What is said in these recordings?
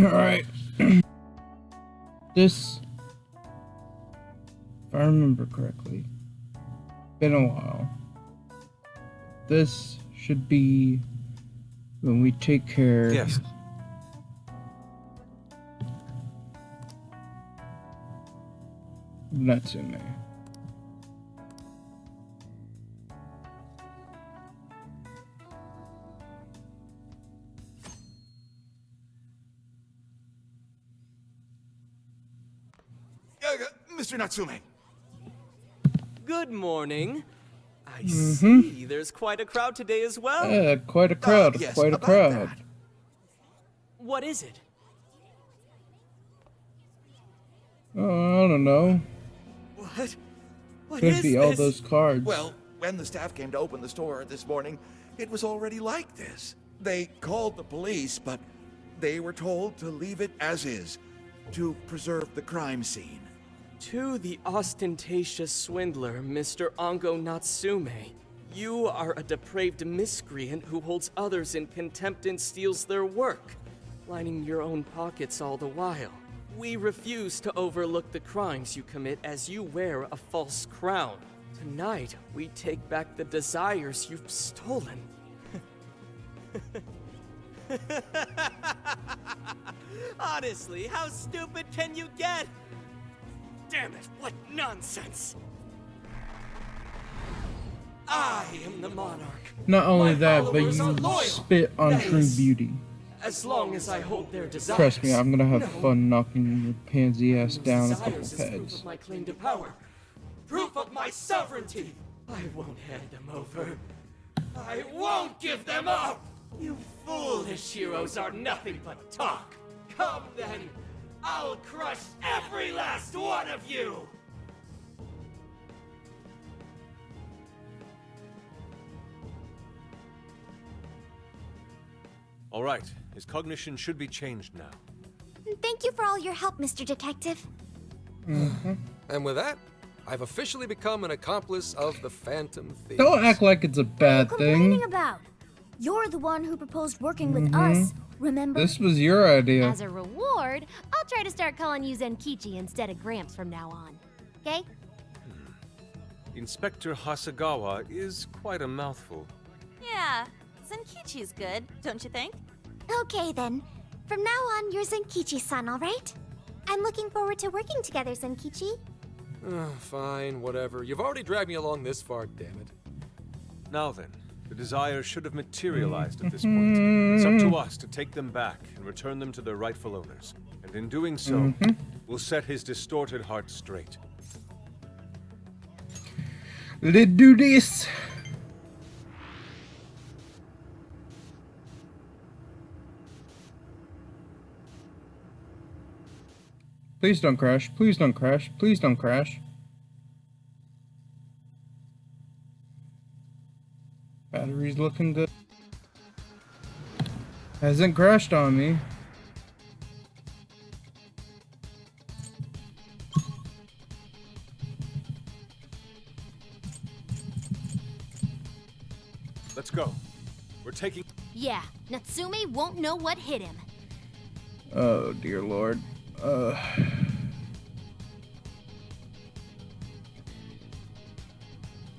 Alright. This, if I remember correctly, been a while. This should be when we take care Yes. of Natsume. Mr. Natsume. Good morning. I see there's quite a crowd today as well. Yeah, quite a crowd, Yes, quite a about crowd. that. What is it? Oh, I don't know. What? What Could is be all this? those cards. Well, when the staff came to open the store this morning, it was already like this. They called the police, but they were told to leave it as is, to preserve the crime scene. To the ostentatious swindler, Mr. Ongo Natsume. You are a depraved miscreant who holds others in contempt and steals their work, lining your own pockets all the while. We refuse to overlook the crimes you commit as you wear a false crown. Tonight, we take back the desires you've stolen. Honestly, how stupid can you get? Damn it, what nonsense! I am the monarch. Not only My that, but followers you are loyal. spit on That true is, beauty. As long as I hold their desires. Trust me, I'm gonna have No. fun knocking your pansy ass Those down a couple desires is proof pegs. of my claim to power. Proof of my sovereignty. I won't hand them over. I won't give them up! You foolish heroes are nothing but talk. Come then, I'll crush every last one of you! All right, his cognition should be changed now. Thank you for all your help, Mr. Detective. And with that, I've officially become an accomplice of the Phantom Thieves. Don't act like it's a bad What are you complaining thing. about? You're the one who proposed working with us, remember? This was your idea. As a reward, I'll try to start calling you Zenkichi instead of Gramps from now on. Okay? Inspector Hasagawa is quite a mouthful. Yeah, Zenkichi's good, don't you think? Okay then. From now on, you're Zenkichi-san, alright? I'm looking forward to working together, Zenkichi. Fine, whatever. You've already dragged me along this far, damn it. Now then, the desires should have materialized at this point. It's up to us to take them back and return them to their rightful owners. And in doing so, we'll set his distorted heart straight. Let's do this. Please don't crash. Please don't crash. Please don't crash. Battery's looking good. Hasn't crashed on me. Let's go. We're taking... Yeah, Natsume won't know what hit him. Oh, dear Lord.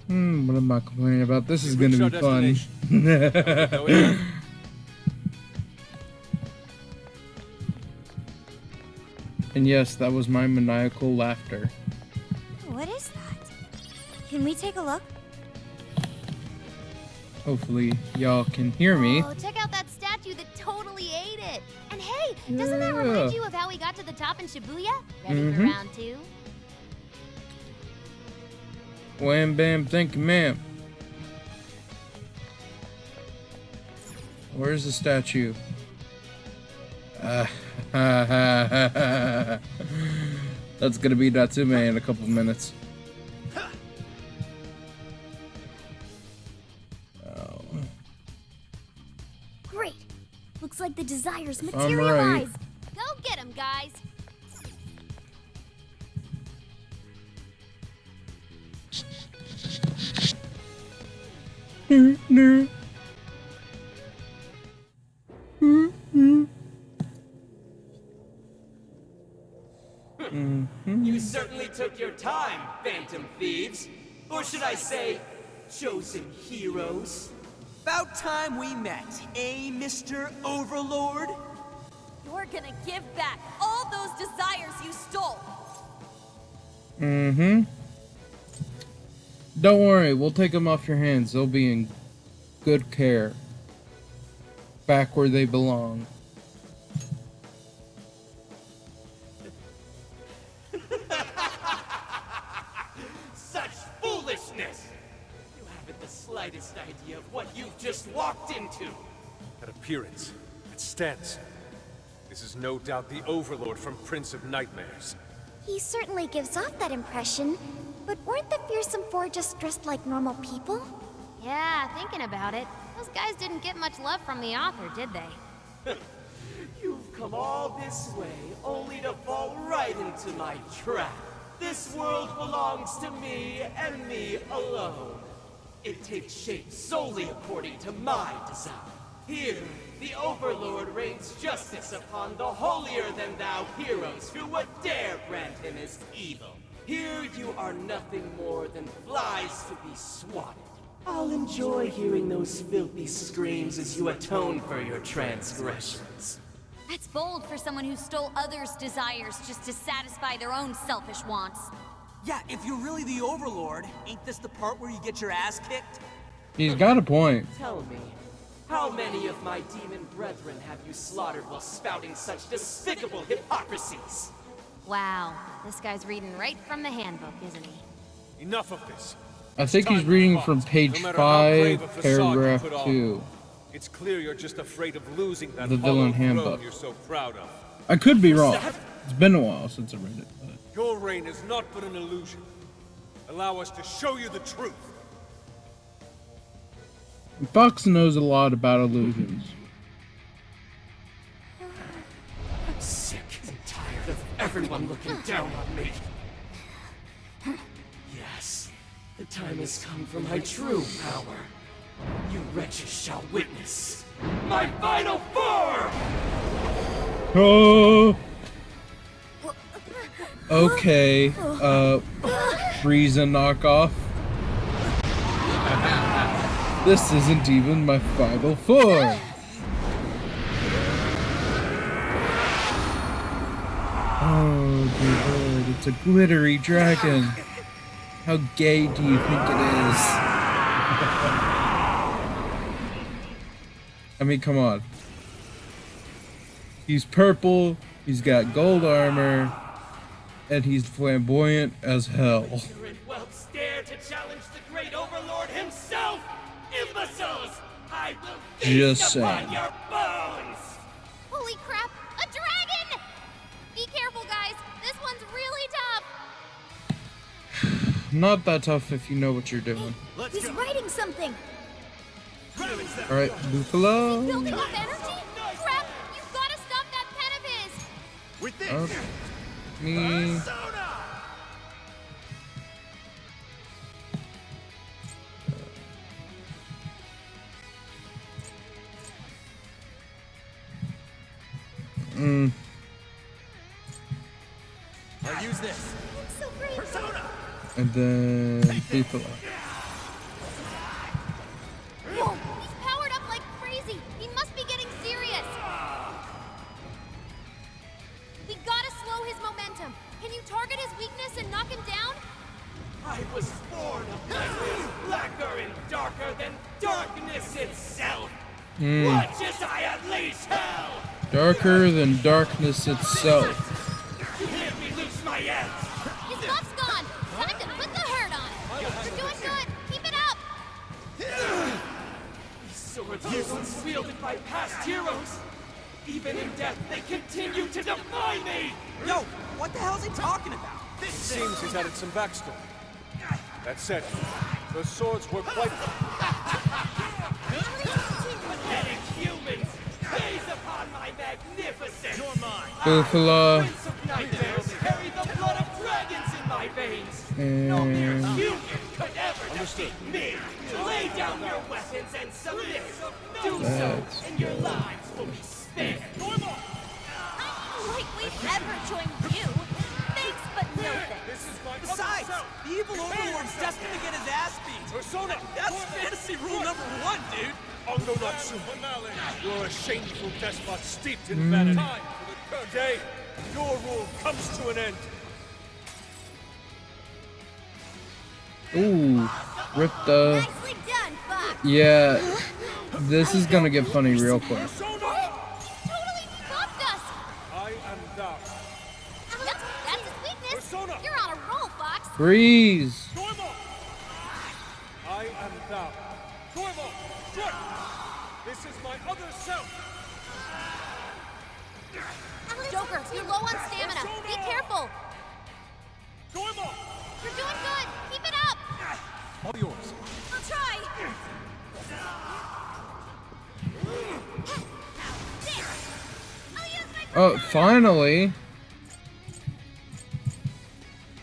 What am I complaining about? This is We've gonna reached be our fun. destination. Going? And yes, that was my maniacal laughter. What is that? Can we take a look? Hopefully, y'all can hear me. Oh, check out that statue that totally ate it. And hey, doesn't that remind Yeah. you of how we got to the top in Shibuya? Ready for Mhm. round two? Wham bam, thank you, ma'am. Where's the statue? That's gonna be Natsume in a couple minutes. Oh. Great. Looks like the desires I'm materialize. Go get him, guys. No. You certainly took your time, Phantom Thieves. Or should I say, chosen heroes? About time we met, eh, Mr. Overlord? You're gonna give back all those desires you stole. Don't worry, we'll take them off your hands. They'll be in good care. Back where they belong. Such foolishness! You haven't the slightest idea of what you've just walked into. That appearance, that stance. This is no doubt the Overlord from Prince of Nightmares. He certainly gives off that impression, but weren't the Fearsome Four just dressed like normal people? Yeah, thinking about it, those guys didn't get much love from the author, did they? You've come all this way only to fall right into my trap. This world belongs to me and me alone. It takes shape solely according to my design. Here, the Overlord rains justice upon the holier-than-thou heroes who would dare brand him as evil. Here you are nothing more than flies to be swatted. I'll enjoy hearing those filthy screams as you atone for your transgressions. That's bold for someone who stole others' desires just to satisfy their own selfish wants. Yeah, if you're really the Overlord, ain't this the part where you get your ass kicked? He's got a point. Tell me, how many of my demon brethren have you slaughtered while spouting such despicable hypocrisies? Wow, this guy's reading right from the handbook, isn't he? Enough of this. I think It's he's time to reading part, from page no matter how brave 5, a facade you paragraph put on. 2. It's clear you're just afraid of losing that The hollow villain throne handbook. you're so proud of. I could be wrong. It's been a while since I read it. But... Your reign is not but an illusion. Allow us to show you the truth. Fox knows a lot about illusions. I'm sick and tired of everyone looking down on me. Yes, the time has come for my true power. You wretches shall witness my final form! Oh. Okay. Frieza knockoff. This isn't even my final form. Oh, dear Lord, it's a glittery dragon. How gay do you think it is? I mean, come on. He's purple, he's got gold armor, and he's flamboyant as hell. Ignorant whelps dare to challenge the great Overlord himself! Imbeciles! I will Just feast upon saying. your bones! Holy crap, a dragon! Be careful, guys. This one's really tough. Not that tough if you know what you're doing. He's writing something. Alright, Buffalo. Building up energy? Crap, you've got to stop that pen of his. With this, Up. Me. I'll use this. It's so great. Persona! And then Buffalo. Whoa, he's powered up like crazy. He must be getting serious. We gotta slow his momentum. Can you target his weakness and knock him down? I was born of lightnings blacker and darker than darkness itself! Watch as I unleash hell! Darker than darkness itself. Let me loose my ends! His buff's gone. Time to put the hurt on. You're doing good. Keep it up. These swords were once wielded by past heroes! Even in death, they continue to defy me! Yo, what the hell's he talking about? It seems he's added some backstory. That said, those swords were quite... Pathetic humans! Gaze upon my magnificence! You're mine! Buffalo. Prince of Nightmares carry the blood of dragons in my veins! No mere And human could ever defeat me! Lay down your weapons and submit! Do so, That's and your lives will be spared! Lightweight ever join you. They Persona! That's fantasy rule number 1, dude. Ongo Natsume, you're a shameful despot steeped in vanity. Time for the day, your rule comes to an end. Ooh, rip the. Nicely done, Fox. Yeah, this is gonna get funny real quick. Persona! Totally buffed us! I am thou. Yep, that's his weakness. Persona! You're on a roll, Fox. Freeze! Goemon! I am thou. Goemon, strike! This is my other self! Joker, you're low on stamina. Be careful. Goemon! You're doing good. Keep it up. All yours. I'll try. I'll use my Oh, finally!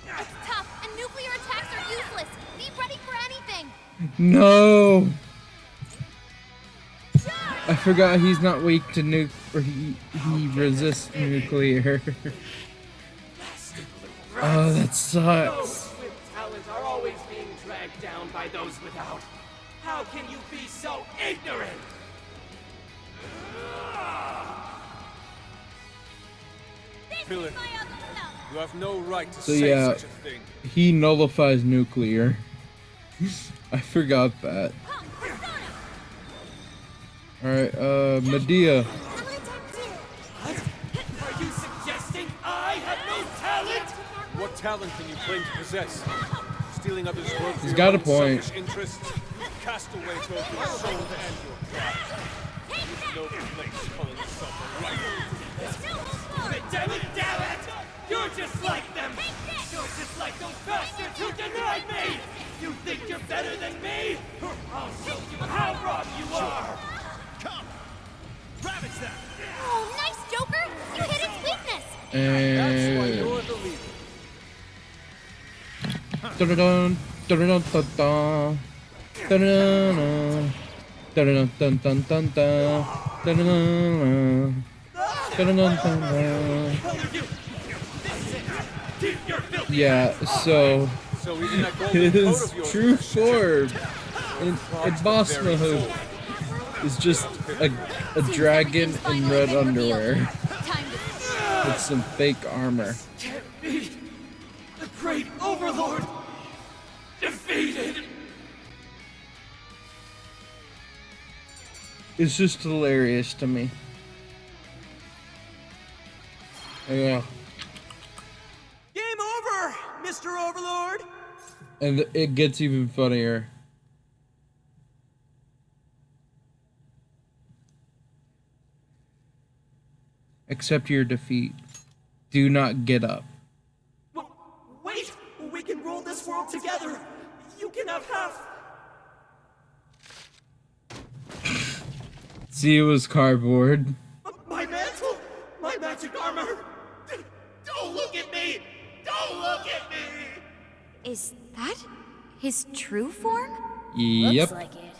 It's tough, and nuclear attacks are useless. Be ready for anything. No! I forgot he's not weak to nuke, or he resists nuclear. Oh, that sucks. With talent are always being dragged down by those without. How can you be so ignorant? Villain, my other self. you have no right to So say yeah, such a thing. he nullifies nuclear. I forgot that. Alright, Medea. What? Are you suggesting I have no talent? What talent can you claim to possess? Stealing others' work for He's your got a own point. selfish interests? Cast away both your soul and your pride. There's no place calling yourself a writer. Damn it! You're just like them! You're just like those bastards who denied me! You think you're better than me? I'll show you how wrong you are! Come! Ravage that! Oh, nice, Joker. You hit its weakness. That's why And you're the leader. dun-dun-dun, dun-dun-dun-dun-dun, dun-dun-dun-dun, dun-dun-dun-dun-dun-dun, dun-dun-dun-dun, dun-dun-dun-dun. Yeah, so So even that golden coat his of yours true is shit. form in boss mode is just a dragon in red underwear Time to with some fake armor. Can't be! The great overlord! Defeated! It's just hilarious to me. Yeah, Game over, Mr. Overlord. and it gets even funnier. Accept your defeat. Do not get up. Wait! We can rule this world together! You can have half! See, it was cardboard. My mantle! My magic armor! Don't look at me! Don't look at me! Is that his true form? Yep. Looks like it.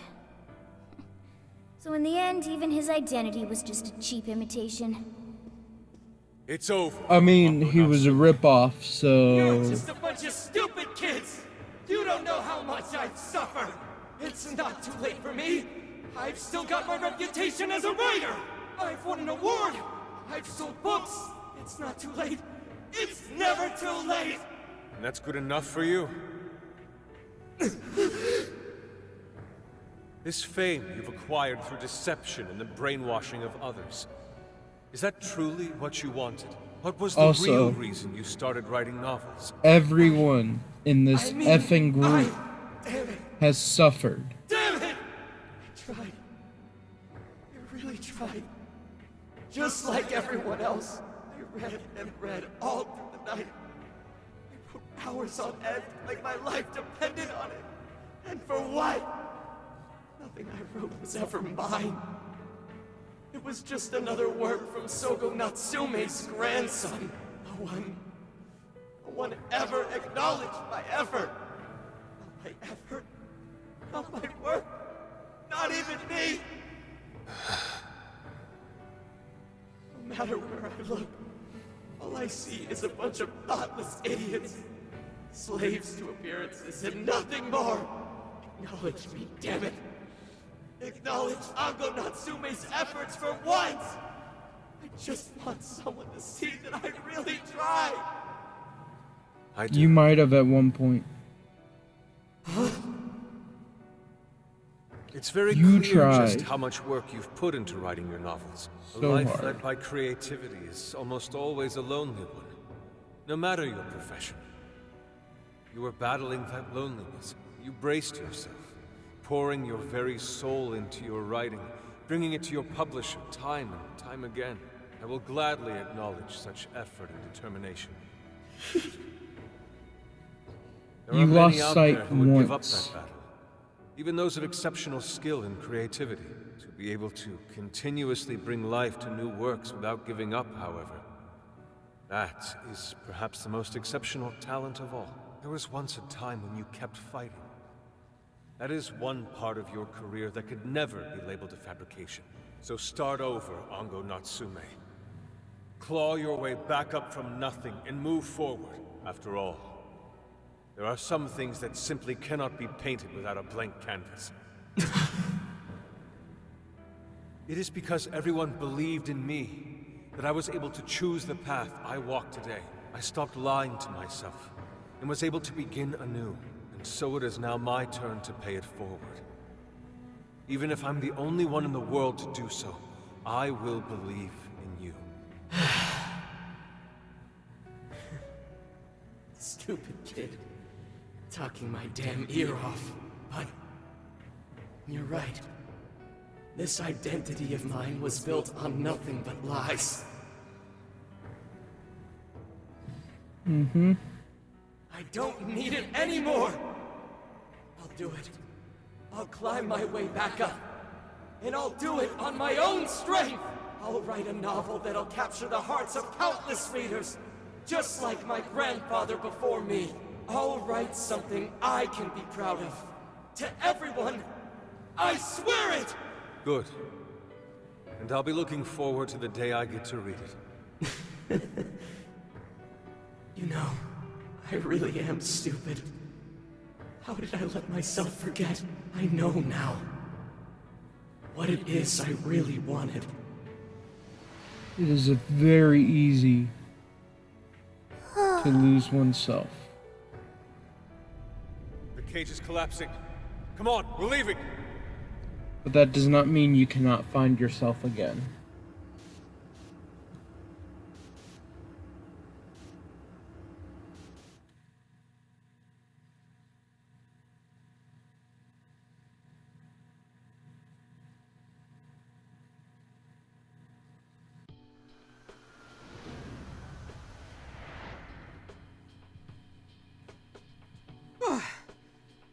So in the end, even his identity was just a cheap imitation. It's over. I mean, he was a ripoff, You're so just a bunch of stupid kids! You don't know how much I've suffered! It's not too late for me! I've still got my reputation as a writer! I've won an award! I've sold books! It's not too late! It's never too late! And that's good enough for you? This fame you've acquired through deception and the brainwashing of others. Is that truly what you wanted? What was the Also- real reason you started writing novels? everyone in this effing group Damn it! has suffered. Damn it! I tried. I really tried. Just like everyone else, I read and read all through the night. I put hours on end like my life depended on it. And for what? Nothing I wrote was ever mine. It was just another work from Sogo Natsume's grandson. No one ever acknowledged my effort. Not my effort. Not my work. Not even me. No matter where I look, all I see is a bunch of thoughtless idiots. Slaves to appearances and nothing more. Acknowledge me, damn it! Acknowledge Ango Natsume's efforts for once! I just want someone to see that I really tried! I do. You might have at one point. It's very You clear just tried. how much work you've put into writing your novels. A So life hard. led by creativity is almost always a lonely one, no matter your profession. You were battling that loneliness. You braced yourself, pouring your very soul into your writing, bringing it to your publisher time and time again. I will gladly acknowledge such effort and determination. There You are many lost out sight there who would give up once. that battle. Even those of exceptional skill and creativity. To be able to continuously bring life to new works without giving up, however, that is perhaps the most exceptional talent of all. There was once a time when you kept fighting. That is one part of your career that could never be labeled a fabrication. So start over, Ango Natsume. Claw your way back up from nothing and move forward. After all, there are some things that simply cannot be painted without a blank canvas. It is because everyone believed in me that I was able to choose the path I walk today. I stopped lying to myself and was able to begin anew. And so it is now my turn to pay it forward. Even if I'm the only one in the world to do so, I will believe in you. Stupid kid. Talking my damn ear off. But you're right. This identity of mine was built on nothing but lies. Mm-hmm. I don't need it anymore! I'll do it. I'll climb my way back up. And I'll do it on my own strength! I'll write a novel that'll capture the hearts of countless readers, just like my grandfather before me. I'll write something I can be proud of. To everyone! I swear it! Good. And I'll be looking forward to the day I get to read it. You know, I really am stupid. How did I let myself forget? I know now what it is I really wanted. It is very easy to lose oneself. The cage is collapsing. Come on, we're leaving! But that does not mean you cannot find yourself again.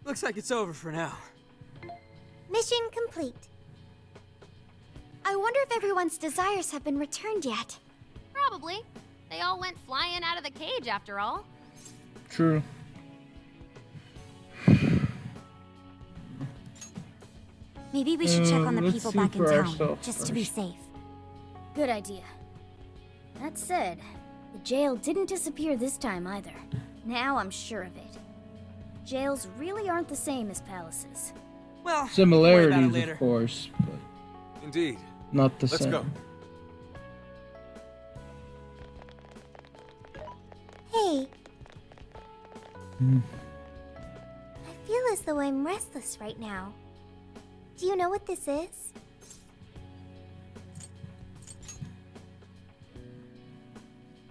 Looks like it's over for now. Mission complete. I wonder if everyone's desires have been returned yet. Probably. They all went flying out of the cage after all. True. Maybe we should check on the let's people see back in for town, ourselves just to be first. safe. Good idea. That said, the jail didn't disappear this time either. Now I'm sure of it. Jails really aren't the same as palaces. Well, Similarities, worry about it later. of course, but Indeed. not the Let's same. go. Hey. Hmm. I feel as though I'm restless right now. Do you know what this is?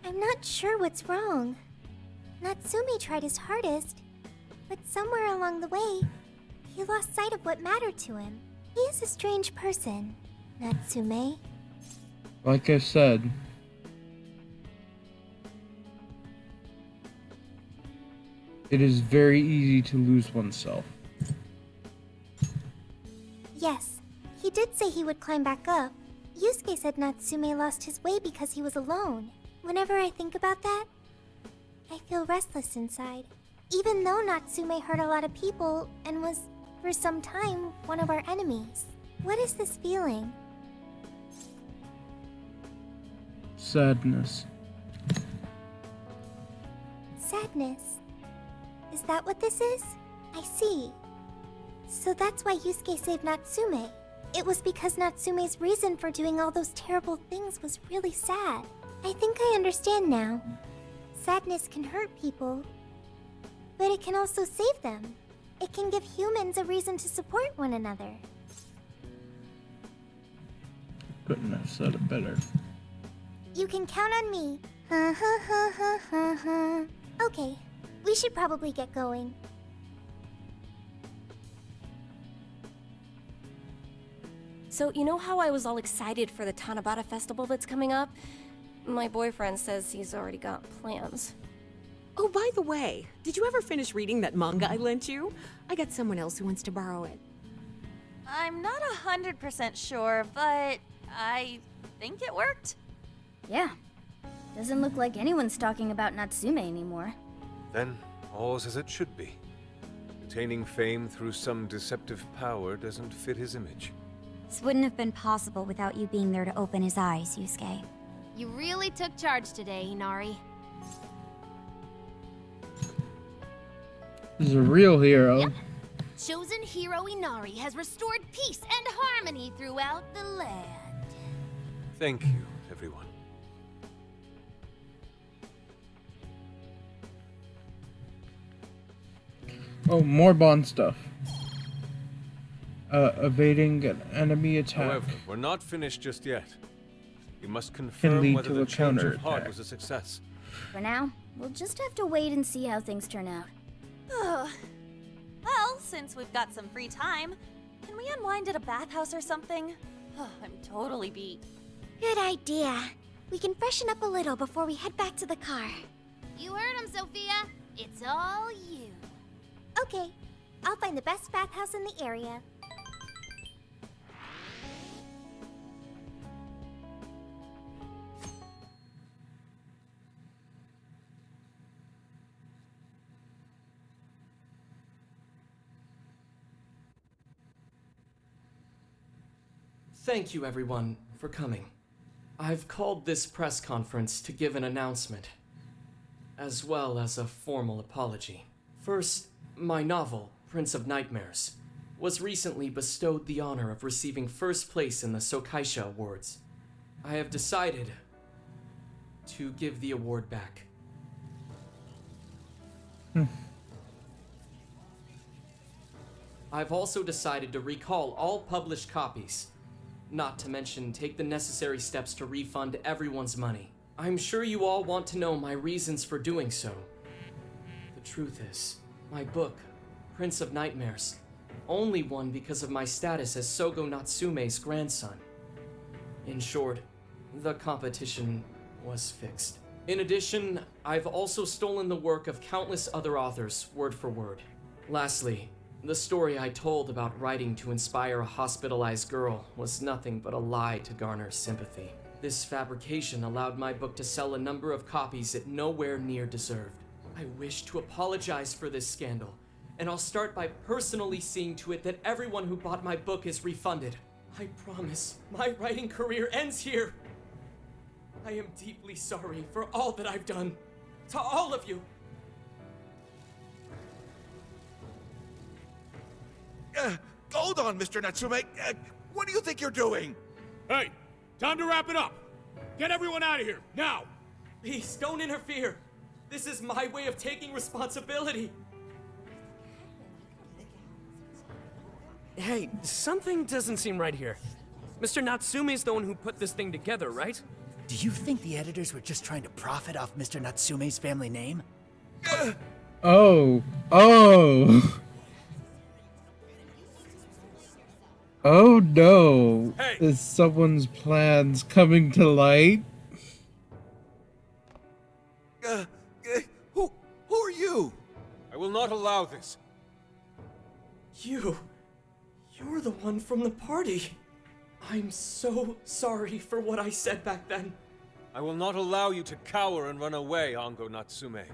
I'm not sure what's wrong. Natsume tried his hardest, but somewhere along the way, he lost sight of what mattered to him. He is a strange person, Natsume. Like I said, it is very easy to lose oneself. Yes, he did say he would climb back up. Yusuke said Natsume lost his way because he was alone. Whenever I think about that, I feel restless inside. Even though Natsume hurt a lot of people and was, for some time, one of our enemies. What is this feeling? Sadness. Sadness. Is that what this is? I see. So that's why Yusuke saved Natsume. It was because Natsume's reason for doing all those terrible things was really sad. I think I understand now. Sadness can hurt people, but it can also save them. It can give humans a reason to support one another. Couldn't have said it better. You can count on me. Ha ha ha ha ha ha. Okay, we should probably get going. So, you know how I was all excited for the Tanabata festival that's coming up? My boyfriend says he's already got plans. Oh, by the way, did you ever finish reading that manga I lent you? I got someone else who wants to borrow it. I'm not 100% sure, but I think it worked. Yeah. Doesn't look like anyone's talking about Natsume anymore. Then, all's as it should be. Attaining fame through some deceptive power doesn't fit his image. This wouldn't have been possible without you being there to open his eyes, Yusuke. You really took charge today, Inari. This is a real hero. Yep. Chosen hero Inari has restored peace and harmony throughout the land. Thank you, everyone. Oh, more Bond stuff. Evading an enemy attack However, we're not finished just yet. We must can confirm lead whether to the a change of counterattack. heart was a success. For now, we'll just have to wait and see how things turn out. Well, since we've got some free time, can we unwind at a bathhouse or something? I'm totally beat. Good idea. We can freshen up a little before we head back to the car. You heard him, Sophia. It's all you. Okay, I'll find the best bathhouse in the area. Thank you, everyone, for coming. I've called this press conference to give an announcement, as well as a formal apology. First, my novel, Prince of Nightmares, was recently bestowed the honor of receiving first place in the Sokaisha Awards. I have decided to give the award back. I've also decided to recall all published copies, not to mention take the necessary steps to refund everyone's money. I'm sure you all want to know my reasons for doing so. The truth is, my book, Prince of Nightmares, only won because of my status as Sogo Natsume's grandson. In short, the competition was fixed. In addition, I've also stolen the work of countless other authors, word for word. Lastly, the story I told about writing to inspire a hospitalized girl was nothing but a lie to garner sympathy. This fabrication allowed my book to sell a number of copies it nowhere near deserved. I wish to apologize for this scandal, and I'll start by personally seeing to it that everyone who bought my book is refunded. I promise my writing career ends here. I am deeply sorry for all that I've done. To all of you. Hold on, Mr. Natsume. What do you think you're doing? Hey, time to wrap it up. Get everyone out of here, now! Please, don't interfere. This is my way of taking responsibility. Hey, something doesn't seem right here. Mr. Natsume's the one who put this thing together, right? Do you think the editors were just trying to profit off Mr. Natsume's family name? Oh. Oh no. Hey. Is someone's plans coming to light? Who are you? I will not allow this. You're the one from the party. I'm so sorry for what I said back then. I will not allow you to cower and run away, Ango Natsume.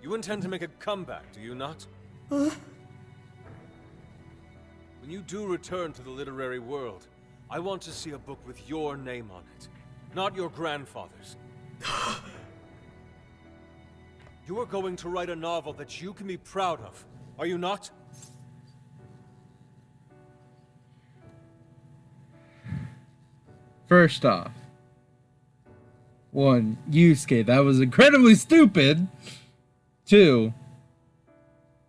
You intend to make a comeback, do you not? When you do return to the literary world, I want to see a book with your name on it, not your grandfather's. You are going to write a novel that you can be proud of, are you not? First off, one, Yusuke, that was incredibly stupid. Two,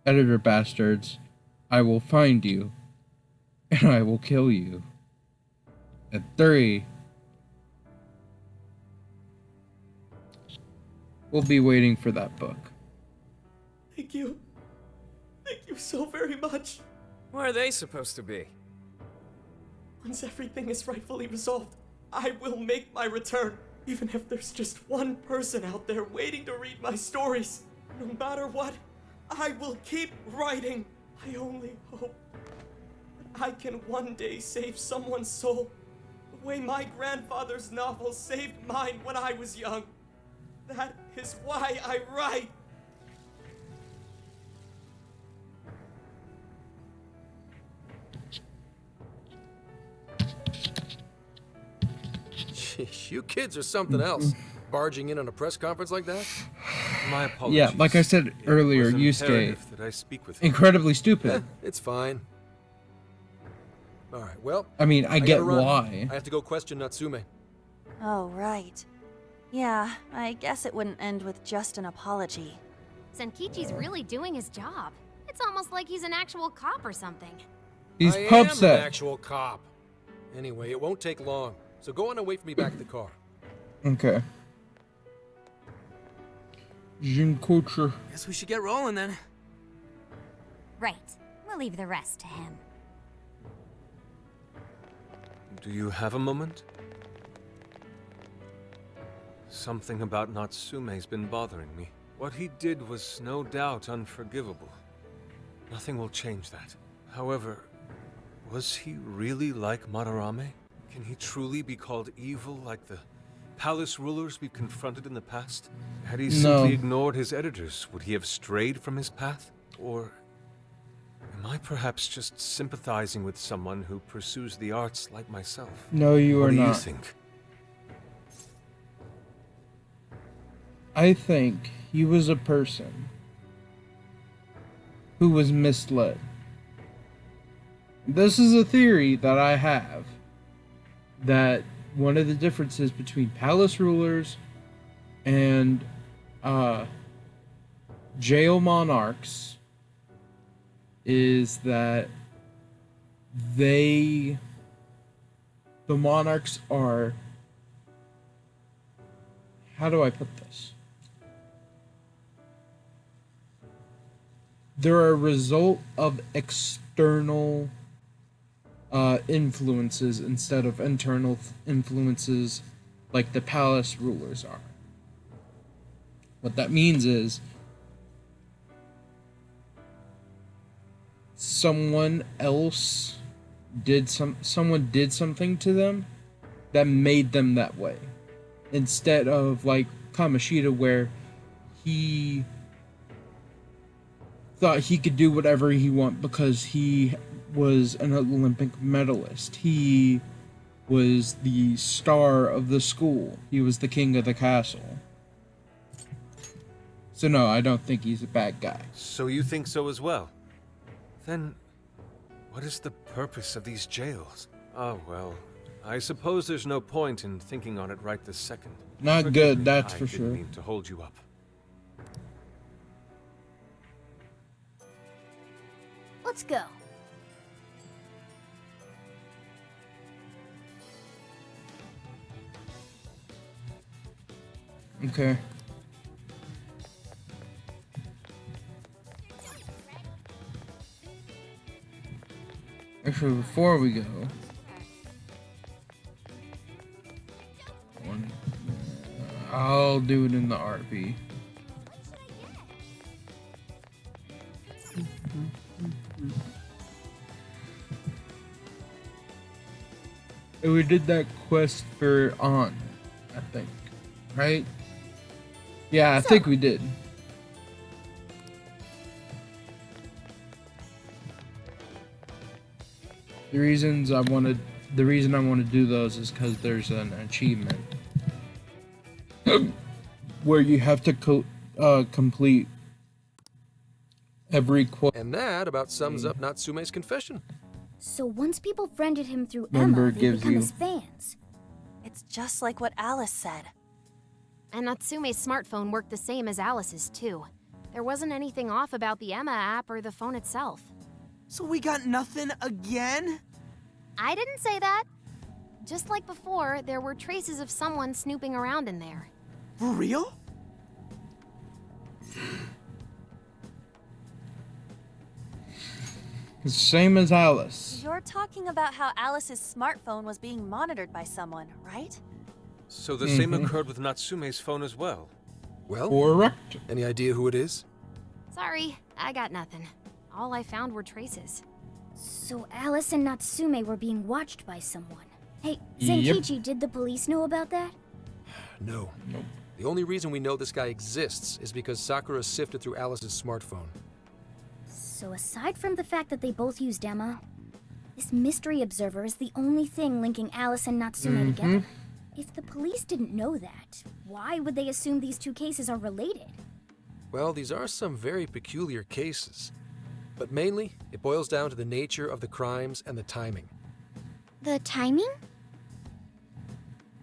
editor bastards, I will find you, and I will kill you. And three, we'll be waiting for that book. Thank you. Thank you so very much. Where are they supposed to be? Once everything is rightfully resolved, I will make my return. Even if there's just one person out there waiting to read my stories. No matter what, I will keep writing. I only hope that I can one day save someone's soul the way my grandfather's novel saved mine when I was young. That is why I write. Sheesh, you kids are something else. Barging in on a press conference like that? My apologies. Yeah, like I said earlier, It was Yusuke, imperative that I speak with you. incredibly stupid. It's fine. All right, well. I mean, I get gotta run. why. I have to go question Natsume. Oh, right. Yeah, I guess it wouldn't end with just an apology. Senkichi's really doing his job. It's almost like he's an actual cop or something. He's I am Pubset. an actual cop. Anyway, it won't take long. So go on and wait for me back at the car. Okay. Jin Culture. Guess we should get rolling then. Right. We'll leave the rest to him. Do you have a moment? Something about Natsume's been bothering me. What he did was no doubt unforgivable. Nothing will change that. However, was he really like Madarame? Can he truly be called evil like the palace rulers we've confronted in the past? Had he simply ignored his editors, would he have strayed from his path? Or am I perhaps just sympathizing with someone who pursues the arts like myself? No, you are What do not. you think? I think he was a person who was misled. This is a theory that I have, that one of the differences between palace rulers and jail monarchs is that the monarchs are, how do I put this? They're a result of external influences instead of internal influences like the palace rulers are. What that means is someone did something to them that made them that way, instead of like Kamoshida, where he thought he could do whatever he wanted because he was an Olympic medalist. He was the star of the school. He was the king of the castle. So no, I don't think he's a bad guy. So you think so as well? Then, what is the purpose of these jails? Oh well, I suppose there's no point in thinking on it right this second. Not Forgive good, me, that's I for didn't sure. mean to hold you up. Let's go. Okay. Actually, before we go, I'll do it in the RP. And we did that quest for On, I think, right? Yeah, I think we did. The reason I want to do those is because there's an achievement where you have to complete every quest. And that about sums up Natsume's confession. So once people friended him through Remember, Emma, it they gives become you- his fans. It's just like what Alice said. And Natsume's smartphone worked the same as Alice's, too. There wasn't anything off about the Emma app or the phone itself. So we got nothing again? I didn't say that. Just like before, there were traces of someone snooping around in there. For real? Same as Alice. You're talking about how Alice's smartphone was being monitored by someone, right? So the same occurred with Natsume's phone as well. Well, Correct. any idea who it is? Sorry, I got nothing. All I found were traces. So Alice and Natsume were being watched by someone. Hey, Yep. Zenkichi, did the police know about that? No. Nope. The only reason we know this guy exists is because Sakura sifted through Alice's smartphone. So aside from the fact that they both used Emma, this mystery observer is the only thing linking Alice and Natsume together. If the police didn't know that, why would they assume these two cases are related? Well, these are some very peculiar cases. But mainly, it boils down to the nature of the crimes and the timing. The timing?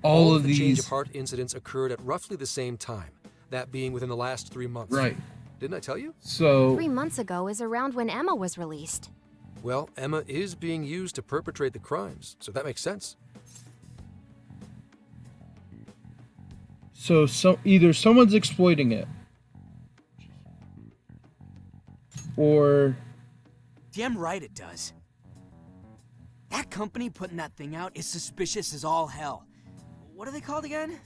All of the change of these. heart incidents occurred at roughly the same time, that being within the last 3 months. Right. Didn't I tell you? So 3 months ago is around when Emma was released. Well, Emma is being used to perpetrate the crimes, so that makes sense. So either someone's exploiting it, or Damn right it does. That company putting that thing out is suspicious as all hell. What are they called again?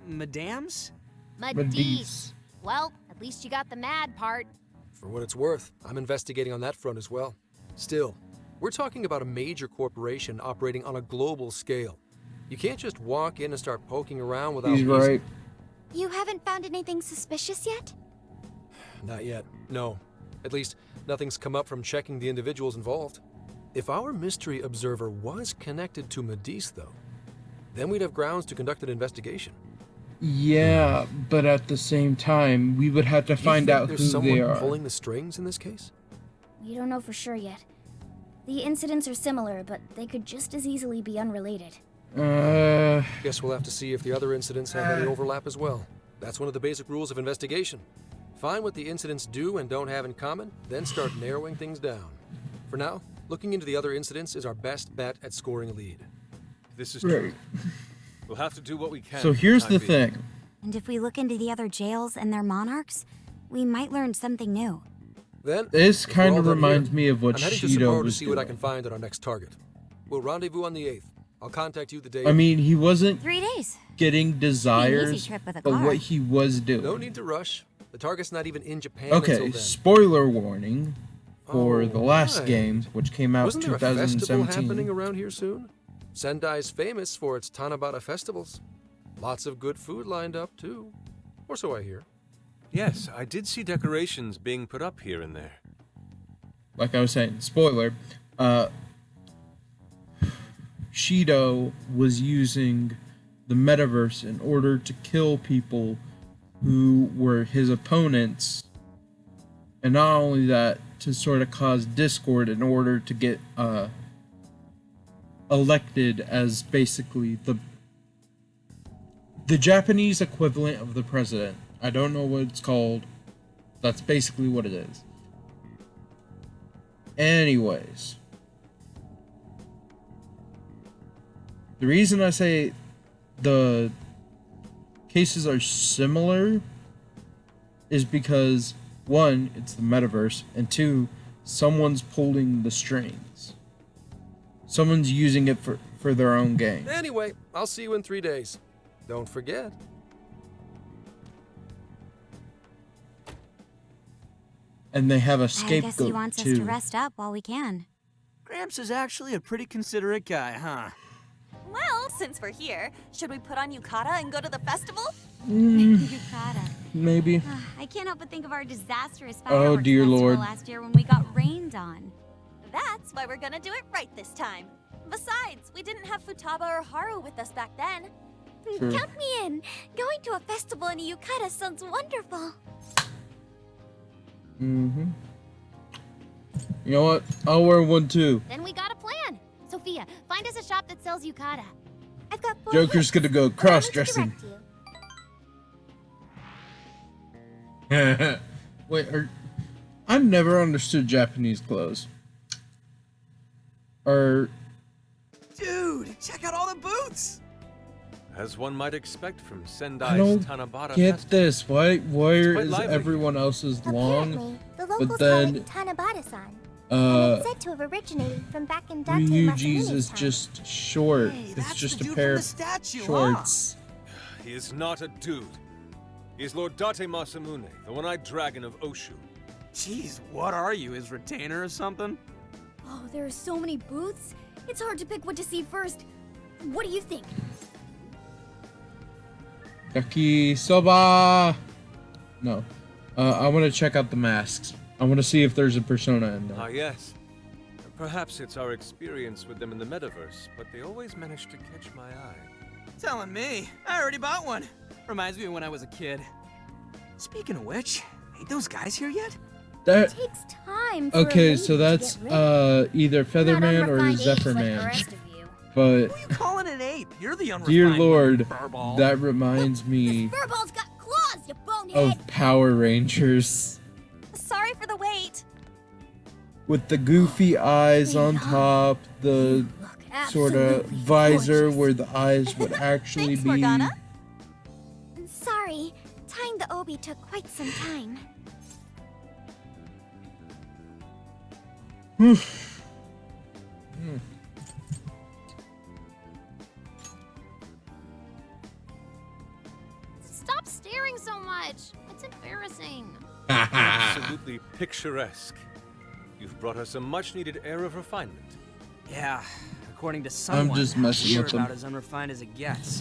Madams? Madis. Well, at least you got the mad part. For what it's worth, I'm investigating on that front as well. Still, we're talking about a major corporation operating on a global scale. You can't just walk in and start poking around without he's reason. right. You haven't found anything suspicious yet? Not yet, no. At least, nothing's come up from checking the individuals involved. If our mystery observer was connected to Madis, though, then we'd have grounds to conduct an investigation. Yeah, but at the same time, we would have to You find think out there's who someone they are. pulling the strings in this case? We don't know for sure yet. The incidents are similar, but they could just as easily be unrelated. Guess we'll have to see if the other incidents have any overlap as well. That's one of the basic rules of investigation. Find what the incidents do and don't have in common, then start narrowing things down. For now, looking into the other incidents is our best bet at scoring a lead. This is Right. true. We'll have to do what we can. So for here's time the being. thing. And if we look into the other jails and their monarchs, we might learn something new. Then, This if we're kind all of done reminds here, me of what I'm heading to Shido Sapporo to was see what I doing. can find on our next target. We'll rendezvous on the 8th. I'll contact you the day. I mean, he wasn't 3 days. getting desires, trip with a but car. what he was doing. No need to rush. The target's not even in Japan Okay, until then. spoiler warning for the last Alright. game, which came out Wasn't there a festival 2017. happening around here soon? Sendai's famous for its Tanabata festivals. Lots of good food lined up, too. Or so I hear. Yes, I did see decorations being put up here and there. Like I was saying, spoiler, Shido was using the metaverse in order to kill people who were his opponents, and not only that, to sort of cause discord in order to get elected as basically the Japanese equivalent of the president. I don't know what it's called. That's basically what it is. Anyways, the reason I say the cases are similar is because, one, it's the metaverse, and two, someone's pulling the strings. Someone's using it for their own gain. Anyway, I'll see you in 3 days. Don't forget. And they have a I guess he scapegoat wants us too. to rest up while we can. Gramps is actually a pretty considerate guy, huh? Well, since we're here, should we put on yukata and go to the festival? Yukata. Maybe. I can't help but think of our disastrous Oh, fireworks dear festival Lord. last year when we got rained on. That's why we're gonna do it right this time. Besides, we didn't have Futaba or Haru with us back then. True. Count me in. Going to a festival in a yukata sounds wonderful. Mm-hmm. You know what? I'll wear one too. Then we got a plan. Sophia, find us a shop that sells yukata. I've got 4 Joker's hits, gonna go allow me to cross-dressing. direct you. Wait, I've never understood Japanese clothes. Dude, check out all the boots! As one might expect from I Sendai's don't Tanabata get Festival. this. Why quite is lively. everyone else's long, Apparently, the locals but call then it Tanabata-san. And it's said to have originated from back in Date Ryuji's Masamune's is time. just short. Hey, It's that's just the a dude pair from of the statue, shorts. He is not a dude. He is Lord Date Masamune, the one-eyed dragon of Oshu. Jeez, what are you, his retainer or something? Oh, there are so many booths. It's hard to pick what to see first. What do you think? Yakisoba. No. I want to check out the masks. I want to see if there's a persona in there. Ah, yes. Perhaps it's our experience with them in the metaverse, but they always manage to catch my eye. Telling me. I already bought one. Reminds me of when I was a kid. Speaking of which, ain't those guys here yet? That It takes time for okay, a so lady to that's get ready. either Featherman or unrefined apes like the Zephyrman. rest of you. But Who you calling an ape? You're the unrefined dear one, Lord, furball. that reminds me Furball's got claws, you bonehead! of Power Rangers Sorry for the wait. with the goofy eyes on top, the sort of absolutely visor gorgeous. where the eyes would actually Thanks, be. Morgana. Sorry, tying the obi took quite some time. Stop staring so much. It's embarrassing. Absolutely picturesque. You've brought us a much-needed air of refinement. Yeah, according to someone, just messing you're with them. about as unrefined as it gets.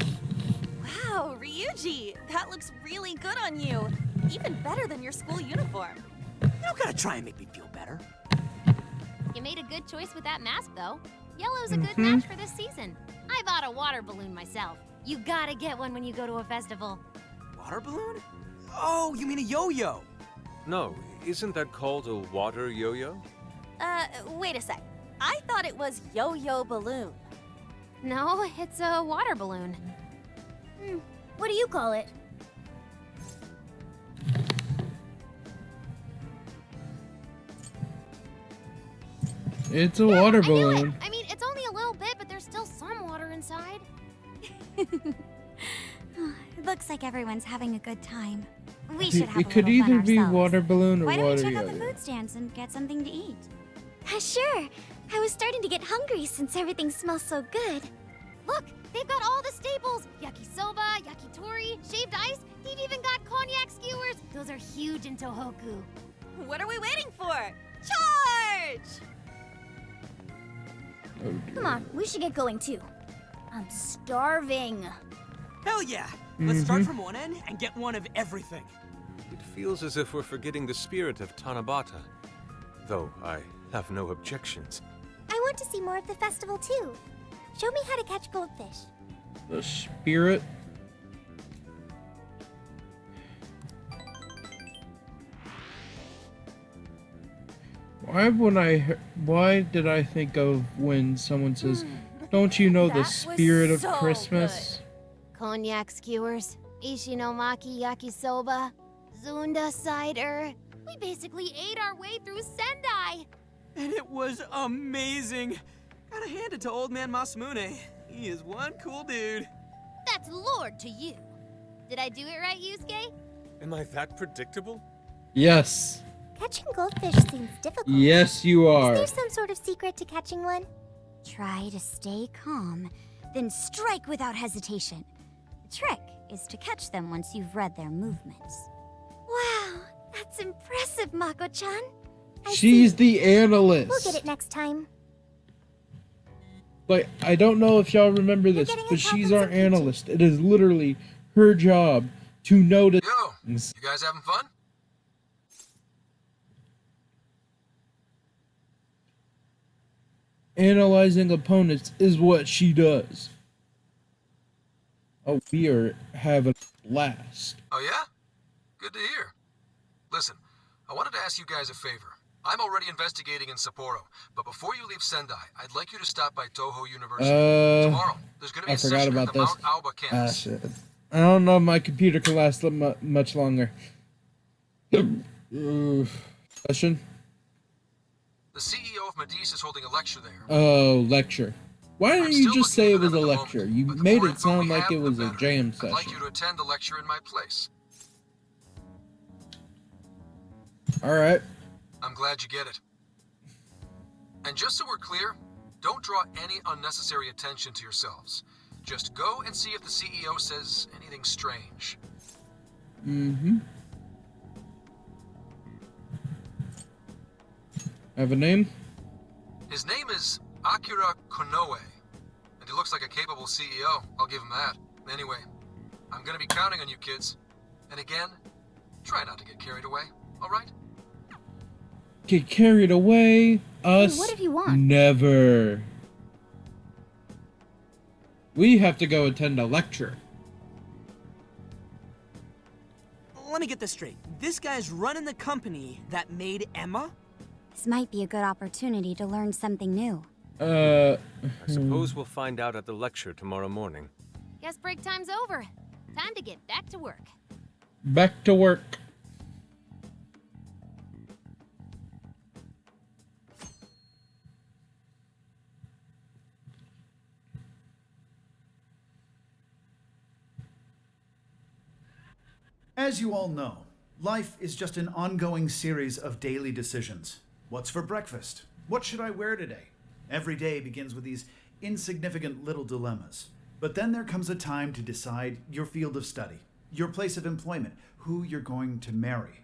Wow, Ryuji, that looks really good on you. Even better than your school uniform. You don't gotta try and make me feel better. You made a good choice with that mask, though. Yellow's a good match for this season. I bought a water balloon myself. You gotta get one when you go to a festival. Water balloon? Oh, you mean a yo-yo? No, isn't that called a water yo-yo? Wait a sec. I thought it was yo-yo balloon. No, it's a water balloon. What do you call it? It's a water I knew it. balloon. I mean, it's only a little bit, but there's still some water inside. Looks like everyone's having a good time. We should have It a could little fun either be ourselves. water balloon or Why don't we water check out the yo-yo. food stands and get something to eat? Sure. I was starting to get hungry since everything smells so good. Look, they've got all the staples. Yakisoba, yakitori, shaved ice. They've even got cognac skewers. Those are huge in Tohoku. What are we waiting for? Charge! Come on, we should get going too. I'm starving. Hell yeah! Let's start from one end and get one of everything. It feels as if we're forgetting the spirit of Tanabata. Though I have no objections. I want to see more of the festival too. Show me how to catch goldfish. The spirit. Why did I think of when someone says, "Don't you know the spirit of so Christmas"? Cognac skewers, ishinomaki yakisoba, zunda cider. We basically ate our way through Sendai. And it was amazing. Gotta hand it to old man Masamune. He is one cool dude. That's Lord to you. Did I do it right, Yusuke? Am I that predictable? Yes. Catching goldfish seems difficult. Yes, you are. Is there some sort of secret to catching one? Try to stay calm, then strike without hesitation. The trick is to catch them once you've read their movements. Wow, that's impressive, Mako-chan. I She's see. the analyst. We'll get it next time. Like, I don't know if y'all remember this, getting but us she's help our in some analyst. It is literally her job to notice Yo, things. you guys having fun? Analyzing opponents is what she does. Oh, we are having a blast. Oh yeah? Good to hear. Listen, I wanted to ask you guys a favor. I'm already investigating in Sapporo, but before you leave Sendai, I'd like you to stop by Toho University. Tomorrow, there's going to be I a forgot session about at the this. Mount Alba campus. Shit. I don't know if my computer can last much longer. Question? The CEO of Medice is holding a lecture there. Oh, lecture. Why didn't you just say it was a lecture? You but the made more it info sound we like have, it was the a better. jam I'd like session. you to attend the lecture in my place. Alright. I'm glad you get it. And just so we're clear, don't draw any unnecessary attention to yourselves. Just go and see if the CEO says anything strange. Mm-hmm. Have a name? His name is Akira Konoe, and he looks like a capable CEO, I'll give him that. Anyway, I'm gonna be counting on you kids. And again, try not to get carried away, alright? Get carried away? Us? What did he want? Never. We have to go attend a lecture. Let me get this straight. This guy's running the company that made Emma? This might be a good opportunity to learn something new. I suppose we'll find out at the lecture tomorrow morning. Guess break time's over. Time to get back to work. Back to work. As you all know, life is just an ongoing series of daily decisions. What's for breakfast? What should I wear today? Every day begins with these insignificant little dilemmas. But then there comes a time to decide your field of study, your place of employment, who you're going to marry.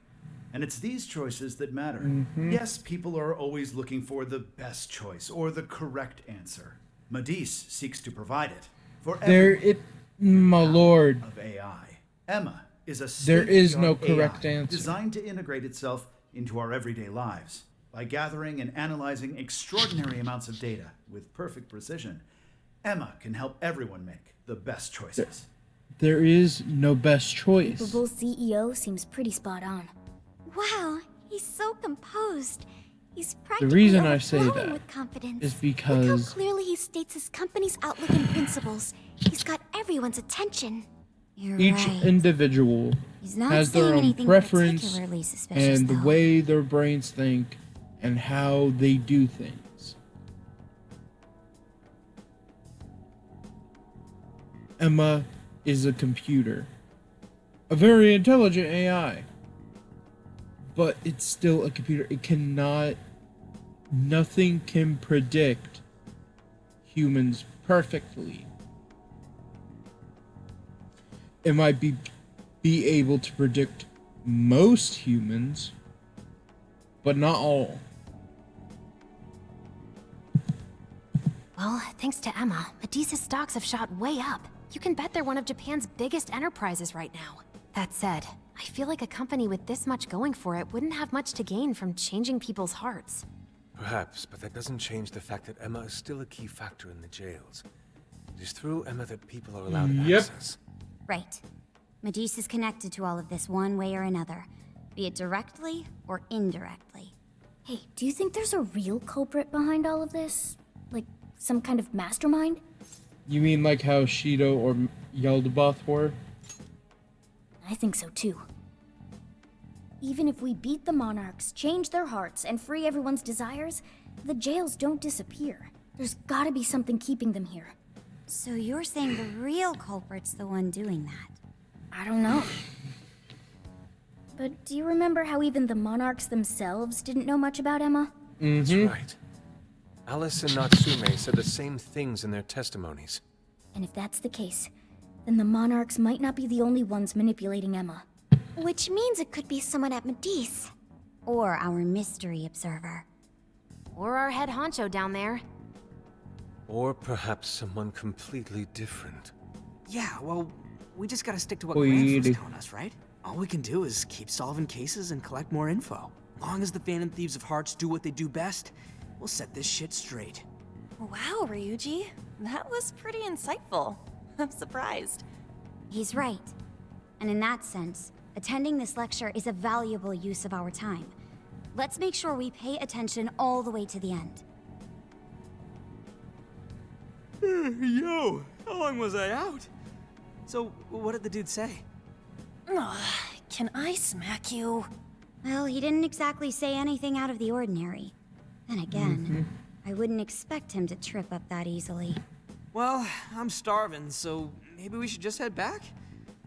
And it's these choices that matter. Mhm. Yes, people are always looking for the best choice or the correct answer. Medice seeks to provide it for There everyone. my lord. Of AI. Emma is a There is no state-of-the-art correct AI answer. designed to integrate itself into our everyday lives. By gathering and analyzing extraordinary amounts of data with perfect precision, Emma can help everyone make the best choices. There is no best choice. Capable CEO seems pretty spot on. Wow, he's so composed. He's The practically reason I say overflowing that with confidence. is Look because how clearly he states his company's outlook and principles. He's got everyone's attention. You're each right. individual He's not has their saying own anything preference particularly suspicious, and the though. way their brains think and how they do things. Emma is a computer. A very intelligent AI. But it's still a computer. It cannot... Nothing can predict humans perfectly. It might be able to predict most humans, but not all. Well, thanks to Emma, Medice's stocks have shot way up. You can bet they're one of Japan's biggest enterprises right now. That said, I feel like a company with this much going for it wouldn't have much to gain from changing people's hearts. Perhaps, but that doesn't change the fact that Emma is still a key factor in the jails. It is through Emma that people are allowed access. Right. Medice is connected to all of this one way or another, be it directly or indirectly. Hey, do you think there's a real culprit behind all of this? Like, some kind of mastermind? You mean like how Shido or Yaldabaoth were? I think so too. Even if we beat the Monarchs, change their hearts, and free everyone's desires, the jails don't disappear. There's gotta be something keeping them here. So you're saying the real culprit's the one doing that? I don't know. But do you remember how even the Monarchs themselves didn't know much about Emma? That's right. Alice and Natsume said the same things in their testimonies. And if that's the case, then the Monarchs might not be the only ones manipulating Emma. Which means it could be someone at Medice. Or our mystery observer. Or our head honcho down there. Or perhaps someone completely different. Yeah, well, we just gotta stick to what Weed. Grant was telling us, right? All we can do is keep solving cases and collect more info. Long as the Phantom Thieves of Hearts do what they do best, we'll set this shit straight. Wow, Ryuji. That was pretty insightful. I'm surprised. He's right. And in that sense, attending this lecture is a valuable use of our time. Let's make sure we pay attention all the way to the end. Yo, how long was I out? So, what did the dude say? Can I smack you? Well, he didn't exactly say anything out of the ordinary. Then again, I wouldn't expect him to trip up that easily. Well, I'm starving, so maybe we should just head back?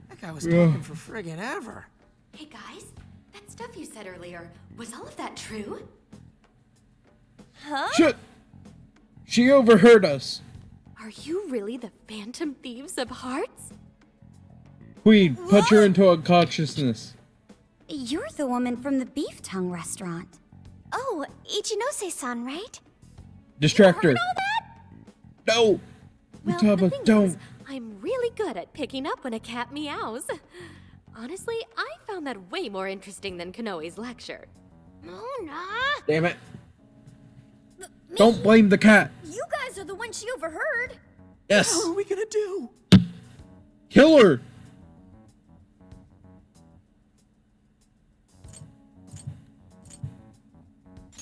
That guy was talking for friggin' ever. Hey guys, that stuff you said earlier, was all of that true? Huh? Shit! She overheard us. Are you really the Phantom Thieves of Hearts? Queen, put her into unconsciousness. You're the woman from the Beef Tongue restaurant. Oh, Ichinose-san, right? Distract her. You heard all that? No! Well, Futaba, the thing don't. is, I'm really good at picking up when a cat meows. Honestly, I found that way more interesting than Konoe's lecture. Mona! Damn it. Don't blame the cat. You guys are the ones she overheard. Yes. What are we gonna do? Kill her.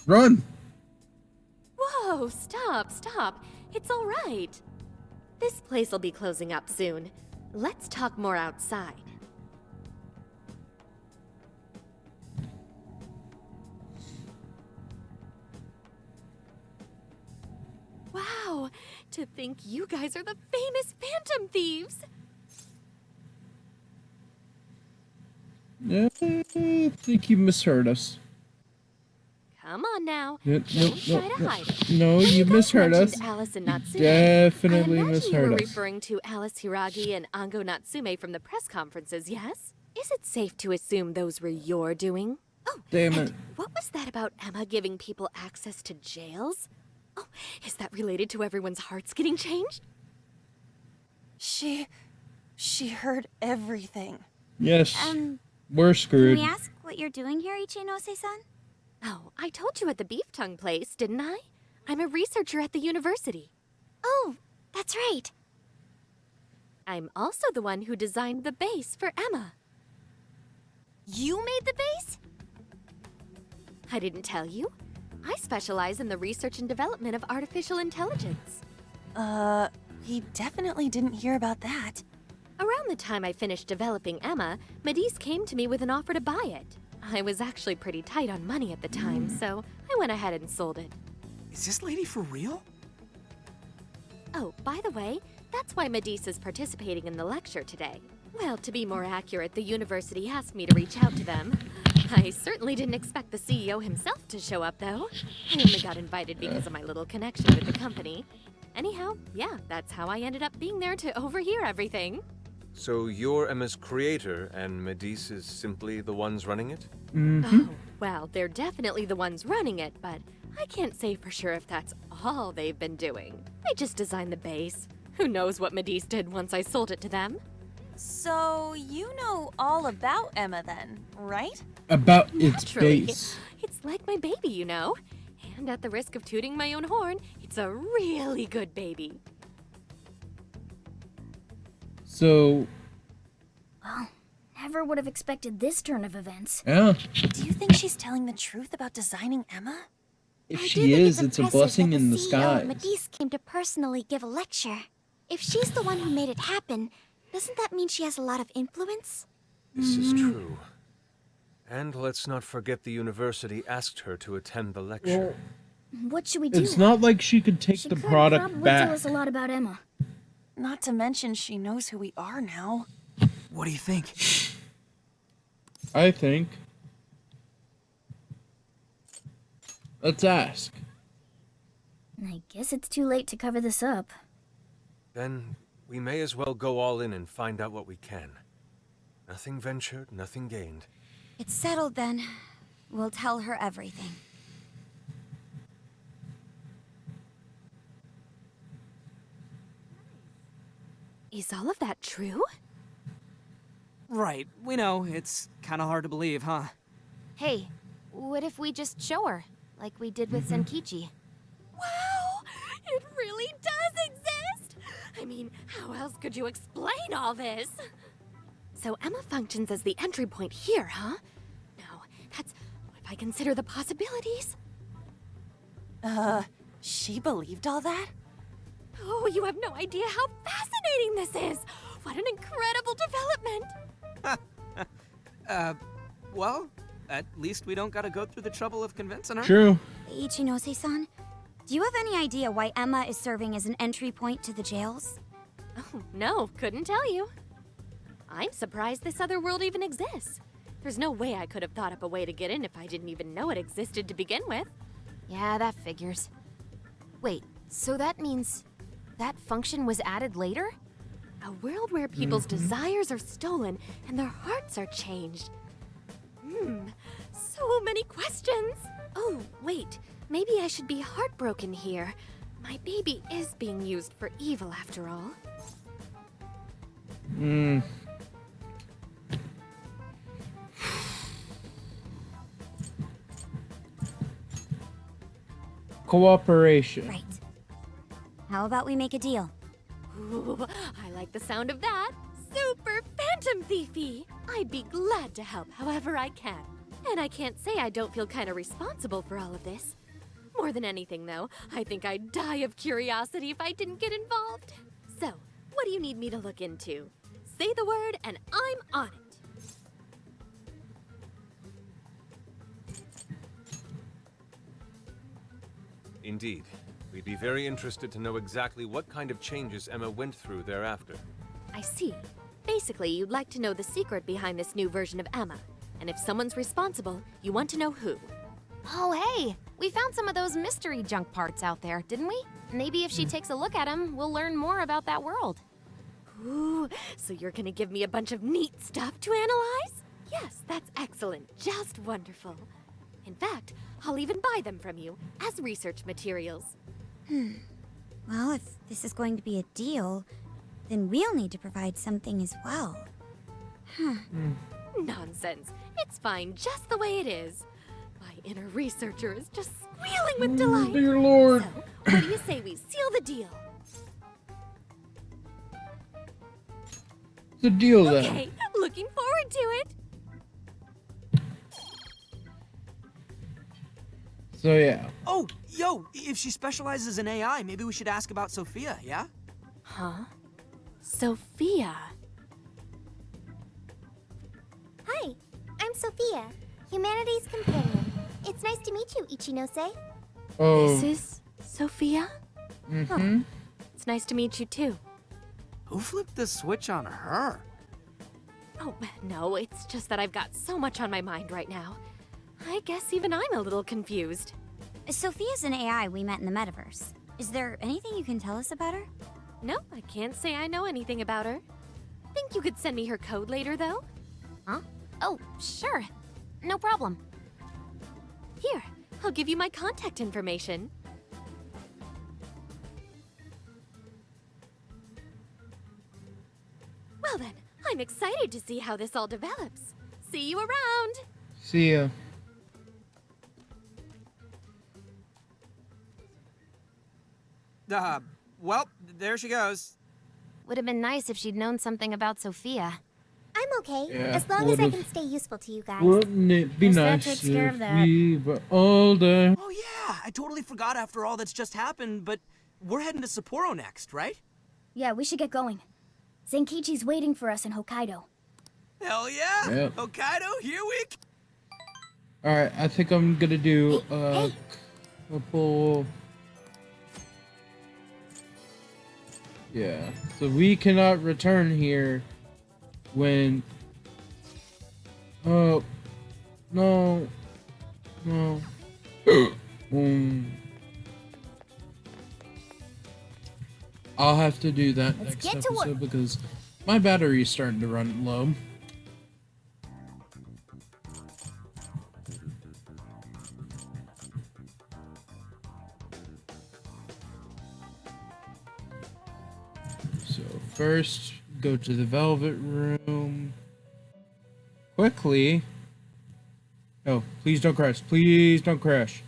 Run. Whoa, stop. It's all right. This place will be closing up soon. Let's talk more outside. Wow, to think you guys are the famous Phantom Thieves. I think you misheard us. Come on now. No, Don't try to hide it. No, When you guys misheard us. mentioned Alice and Natsume, Definitely I imagine misheard you were us. referring to Alice Hiragi and Ango Natsume from the press conferences, yes? Is it safe to assume those were your doing? Oh, Damn and it. what was that about Emma giving people access to jails? Oh, is that related to everyone's hearts getting changed? She heard everything. Yes. We're Can screwed. we ask what you're doing here, Ichinose-san? Oh, I told you at the Beef Tongue place, didn't I? I'm a researcher at the university. Oh, that's right. I'm also the one who designed the base for Emma. You made the base? I didn't tell you. I specialize in the research and development of artificial intelligence. He definitely didn't hear about that. Around the time I finished developing Emma, Medice came to me with an offer to buy it. I was actually pretty tight on money at the time, so I went ahead and sold it. Is this lady for real? Oh, by the way, that's why Medice is participating in the lecture today. Well, to be more accurate, the university asked me to reach out to them. I certainly didn't expect the CEO himself to show up, though. I only got invited because of my little connection with the company. Anyhow, yeah, that's how I ended up being there to overhear everything. So you're Emma's creator, and Medice is simply the ones running it? Oh, well, they're definitely the ones running it, but I can't say for sure if that's all they've been doing. I just designed the base. Who knows what Medice did once I sold it to them? So, you know all about Emma then, right? About its Naturally. base. It's like my baby, you know. And at the risk of tooting my own horn, it's a really good baby. So, Well, never would have expected this turn of events. yeah. Do you think she's telling the truth about designing Emma? If I do she think is, it's a impressive blessing that in the the CEO of skies. Medice came to personally give a lecture. If she's the one who made it happen, doesn't that mean she has a lot of influence? This is true. And let's not forget the university asked her to attend the lecture. What should we do? It's not like she could take She the could product probably back. tell us a lot about Emma. Not to mention she knows who we are now. What do you think? I think. Let's ask. I guess it's too late to cover this up. Then we may as well go all in and find out what we can. Nothing ventured, nothing gained. It's settled then. We'll tell her everything. Is all of that true? Right, we know, it's kinda hard to believe, huh? Hey, what if we just show her, like we did with Senkichi? Wow! It really does exist! I mean, how else could you explain all this? So Emma functions as the entry point here, huh? No, I consider the possibilities. She believed all that? Oh, you have no idea how fascinating this is! What an incredible development! Well, at least we don't gotta go through the trouble of convincing her. True. Ichinose-san, do you have any idea why Emma is serving as an entry point to the jails? Oh, no, couldn't tell you. I'm surprised this other world even exists. There's no way I could have thought up a way to get in if I didn't even know it existed to begin with. Yeah, that figures. Wait, so that means that function was added later? A world where people's desires are stolen and their hearts are changed. So many questions. Oh, wait, maybe I should be heartbroken here. My baby is being used for evil after all. Cooperation. Right. How about we make a deal? Ooh, I like the sound of that. Super Phantom Thiefy! I'd be glad to help however I can. And I can't say I don't feel kind of responsible for all of this. More than anything, though, I think I'd die of curiosity if I didn't get involved. So, what do you need me to look into? Say the word and I'm on it. Indeed. We'd be very interested to know exactly what kind of changes Emma went through thereafter. I see. Basically, you'd like to know the secret behind this new version of Emma. And if someone's responsible, you want to know who. Oh, hey! We found some of those mystery junk parts out there, didn't we? Maybe if she takes a look at them, we'll learn more about that world. Ooh, so you're gonna give me a bunch of neat stuff to analyze? Yes, that's excellent. Just wonderful. In fact, I'll even buy them from you as research materials. Well, if this is going to be a deal, then we'll need to provide something as well. Nonsense. It's fine just the way it is. My inner researcher is just squealing with delight. Dear Lord. So, what do you say we seal the deal? The deal then. Okay, looking forward to it. So yeah. Oh, yo, if she specializes in AI, maybe we should ask about Sophia, yeah? Huh? Sophia. Hi, I'm Sophia, Humanity's companion. It's nice to meet you, Ichinose. Oh. This is Sophia? Mm-hmm. It's nice to meet you too. Who flipped the switch on her? Oh, no, it's just that I've got so much on my mind right now. I guess even I'm a little confused. Sophia's an AI we met in the metaverse. Is there anything you can tell us about her? No, I can't say I know anything about her. Think you could send me her code later, though? Huh? Oh, sure. No problem. Here, I'll give you my contact information. Well then, I'm excited to see how this all develops. See you around! See ya. Well, there she goes. Would have been nice if she'd known something about Sophia. I'm okay, Yeah, as long as I would've- can stay useful to you guys. Wouldn't it be Guess that nice takes care of if that. we were older? Oh yeah, I totally forgot after all that's just happened, but we're heading to Sapporo next, right? Yeah, we should get going. Zenkichi's waiting for us in Hokkaido. Hell yeah! Yep. Hokkaido, here we Alright, I think I'm gonna do a couple. Yeah, so we cannot return here when. Oh, no. No. I'll have to do that Let's next get to episode work. because my battery's starting to run low. So first, go to the Velvet Room. Quickly. Oh, please don't crash. Please don't crash.